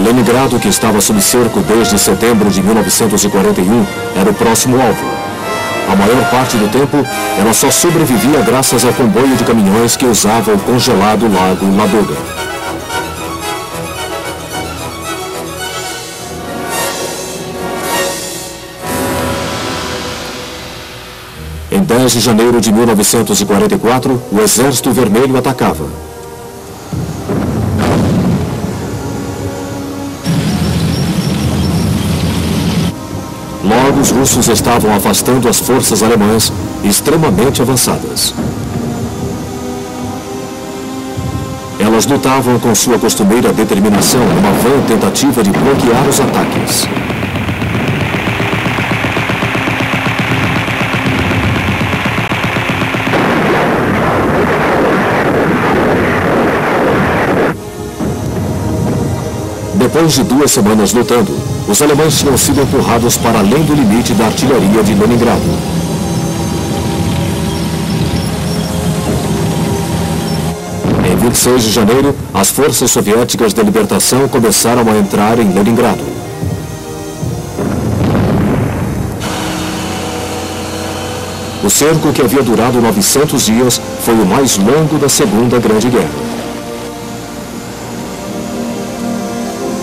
Leningrado, que estava sob cerco desde setembro de 1941, era o próximo alvo. A maior parte do tempo, ela só sobrevivia graças ao comboio de caminhões que usava o congelado lago Ladoga. Em 10 de janeiro de 1944, o Exército Vermelho atacava. Logo, os russos estavam afastando as forças alemãs extremamente avançadas. Elas lutavam com sua costumeira determinação numa vã tentativa de bloquear os ataques. Depois de 2 semanas lutando, os alemães tinham sido empurrados para além do limite da artilharia de Leningrado. Em 26 de janeiro, as forças soviéticas de libertação começaram a entrar em Leningrado. O cerco, que havia durado 900 dias, foi o mais longo da Segunda Grande Guerra.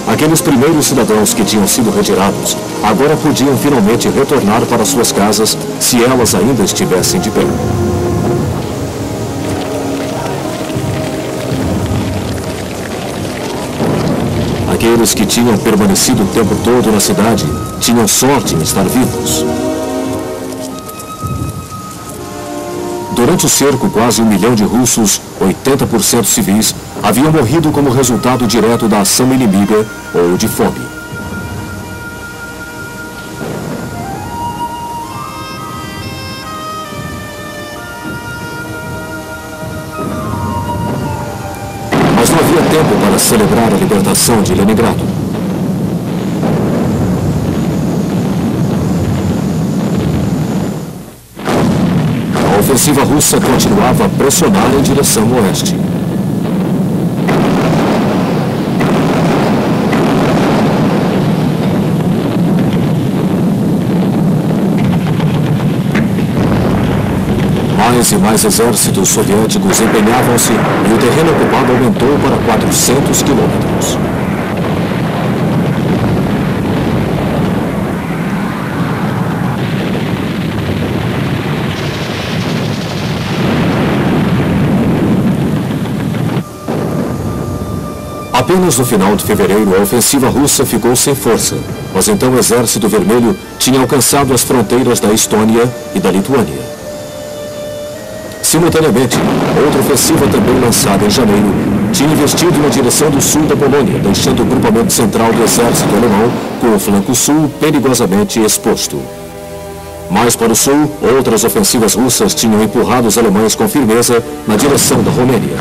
Aqueles primeiros cidadãos que tinham sido retirados, agora podiam finalmente retornar para suas casas, se elas ainda estivessem de pé. Aqueles que tinham permanecido o tempo todo na cidade, tinham sorte em estar vivos. Durante o cerco, quase 1 milhão de russos, 80% civis, haviam morrido como resultado direto da ação inimiga ou de fome. Mas não havia tempo para celebrar a libertação de Leningrado. A ofensiva russa continuava a pressionar em direção oeste. Mais e mais exércitos soviéticos empenhavam-se e o terreno ocupado aumentou para 400 quilômetros. Apenas no final de fevereiro, a ofensiva russa ficou sem força, mas então o Exército Vermelho tinha alcançado as fronteiras da Estônia e da Lituânia. Simultaneamente, outra ofensiva também lançada em janeiro tinha investido na direção do sul da Polônia, deixando o grupamento central do exército alemão com o flanco sul perigosamente exposto. Mais para o sul, outras ofensivas russas tinham empurrado os alemães com firmeza na direção da Romênia.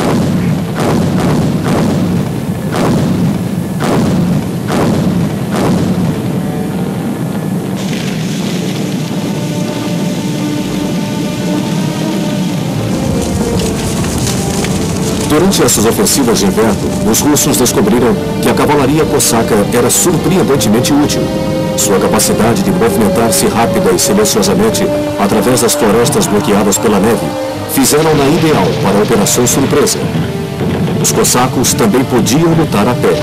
Durante essas ofensivas de inverno, os russos descobriram que a cavalaria cosaca era surpreendentemente útil. Sua capacidade de movimentar-se rápida e silenciosamente através das florestas bloqueadas pela neve fizeram-na ideal para operações surpresa. Os cossacos também podiam lutar a pé.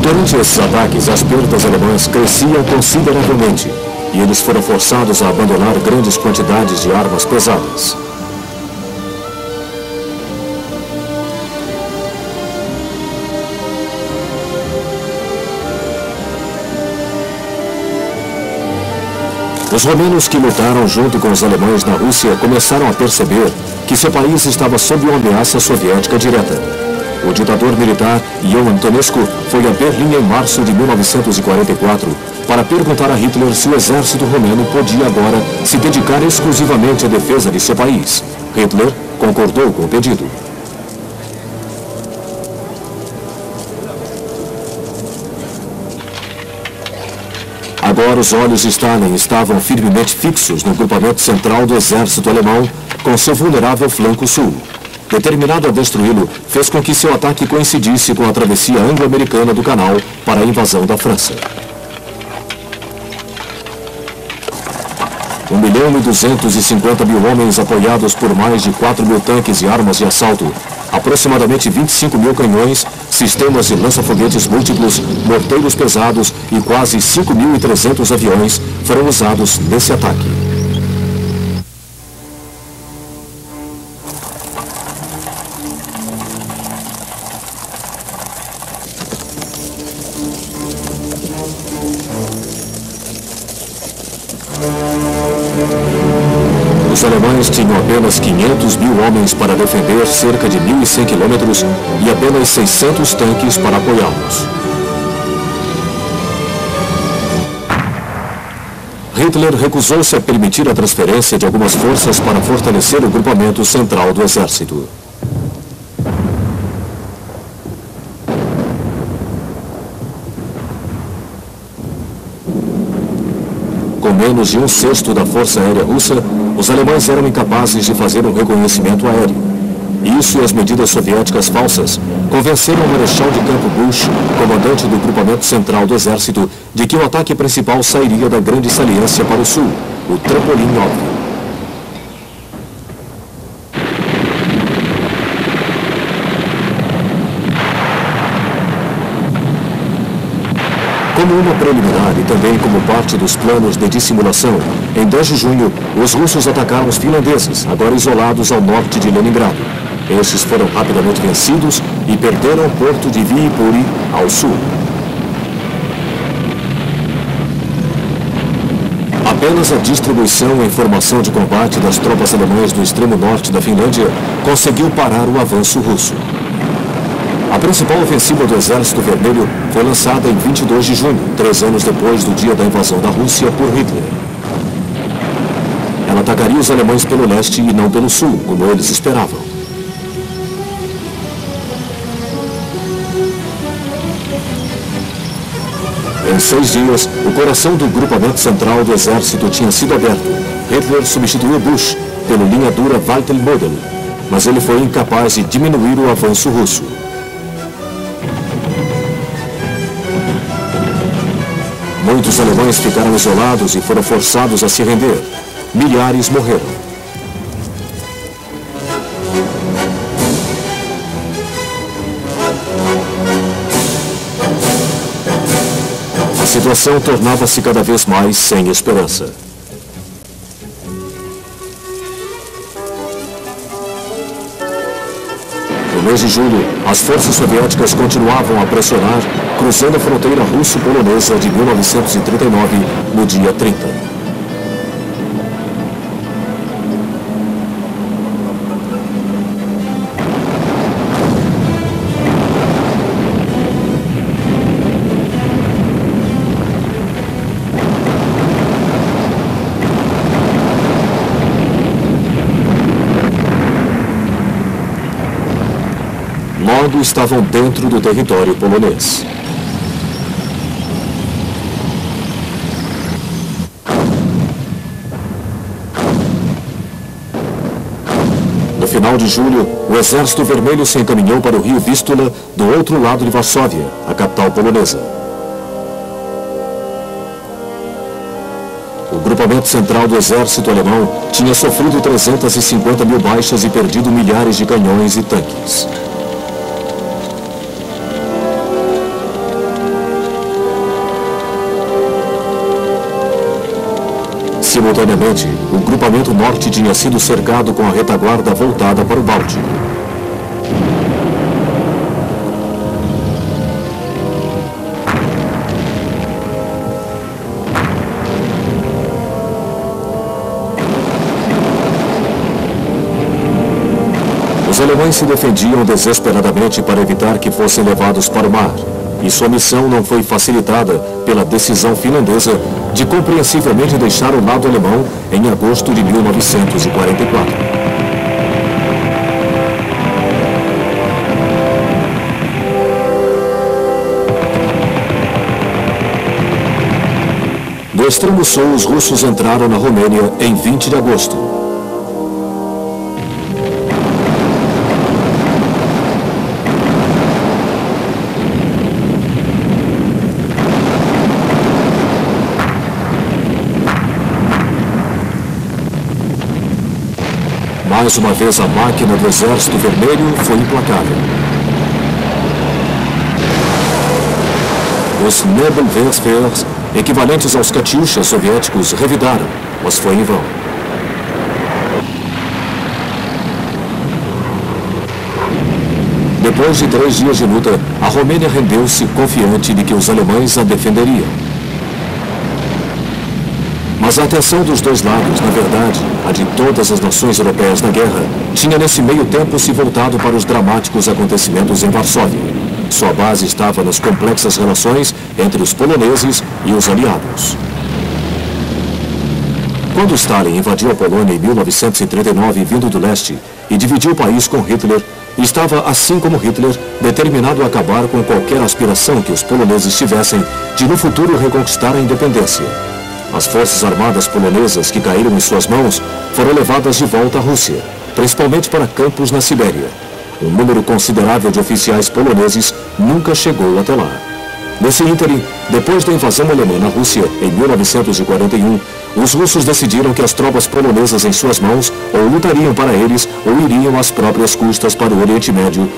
Durante esses ataques, as perdas alemãs cresciam consideravelmente e eles foram forçados a abandonar grandes quantidades de armas pesadas. Os romenos que lutaram junto com os alemães na Rússia começaram a perceber que seu país estava sob uma ameaça soviética direta. O ditador militar Ion Antonescu foi a Berlim em março de 1944 para perguntar a Hitler se o exército romeno podia agora se dedicar exclusivamente à defesa de seu país. Hitler concordou com o pedido. Agora os olhos de Stalin estavam firmemente fixos no grupamento central do exército alemão com seu vulnerável flanco sul. determinado a destruí-lo, fez com que seu ataque coincidisse com a travessia anglo-americana do Canal para a invasão da França. 1.250.000 homens apoiados por mais de 4.000 tanques e armas de assalto, aproximadamente 25.000 canhões, sistemas de lança-foguetes múltiplos, morteiros pesados e quase 5.300 aviões foram usados nesse ataque. Os alemães tinham apenas 500.000 homens para defender cerca de 1.100 quilômetros e apenas 600 tanques para apoiá-los. Hitler recusou-se a permitir a transferência de algumas forças para fortalecer o grupamento central do exército. Com menos de 1/6 da força aérea russa, os alemães eram incapazes de fazer um reconhecimento aéreo. Isso e as medidas soviéticas falsas convenceram o Marechal de Campo Bush, comandante do grupamento central do exército, de que o ataque principal sairia da Grande Saliência para o sul, o trampolim óbvio. Como uma preliminar e também como parte dos planos de dissimulação, em 10 de junho, os russos atacaram os finlandeses, agora isolados ao norte de Leningrado. Estes foram rapidamente vencidos e perderam o porto de Viipuri, ao sul. Apenas a distribuição e formação de combate das tropas alemãs do extremo norte da Finlândia conseguiu parar o avanço russo. A principal ofensiva do Exército Vermelho foi lançada em 22 de junho, 3 anos depois do dia da invasão da Rússia por Hitler. Ela atacaria os alemães pelo leste e não pelo sul, como eles esperavam. Em 6 dias, o coração do grupamento central do exército tinha sido aberto. Hitler substituiu Bush pelo linha dura Walter Model, mas ele foi incapaz de diminuir o avanço russo. Muitos alemães ficaram isolados e foram forçados a se render. Milhares morreram. A situação tornava-se cada vez mais sem esperança. No mês de julho, as forças soviéticas continuavam a pressionar, cruzando a fronteira russo-polonesa de 1939, no dia 30. Logo estavam dentro do território polonês. No final de julho, o Exército Vermelho se encaminhou para o rio Vístula, do outro lado de Varsóvia, a capital polonesa. O grupamento central do exército alemão tinha sofrido 350.000 baixas e perdido milhares de canhões e tanques. Simultaneamente, o grupamento norte tinha sido cercado com a retaguarda voltada para o Báltico. Os alemães se defendiam desesperadamente para evitar que fossem levados para o mar. E sua missão não foi facilitada pela decisão finlandesa de compreensivelmente deixar o lado alemão em agosto de 1944. No extremo sul, os russos entraram na Romênia em 20 de agosto. Mais uma vez a máquina do Exército Vermelho foi implacável. Os Nebelwerfers, equivalentes aos Katyushas soviéticos, revidaram, mas foi em vão. Depois de 3 dias de luta, a Romênia rendeu-se confiante de que os alemães a defenderiam. Mas a atenção dos dois lados, na verdade, a de todas as nações europeias na guerra, tinha nesse meio tempo se voltado para os dramáticos acontecimentos em Varsóvia. Sua base estava nas complexas relações entre os poloneses e os aliados. Quando Stalin invadiu a Polônia em 1939, vindo do leste, e dividiu o país com Hitler, estava, assim como Hitler, determinado a acabar com qualquer aspiração que os poloneses tivessem de no futuro reconquistar a independência. As forças armadas polonesas que caíram em suas mãos foram levadas de volta à Rússia, principalmente para campos na Sibéria. Um número considerável de oficiais poloneses nunca chegou até lá. Nesse ínterim, depois da invasão alemã na Rússia, em 1941, os russos decidiram que as tropas polonesas em suas mãos ou lutariam para eles ou iriam às próprias custas para o Oriente Médio,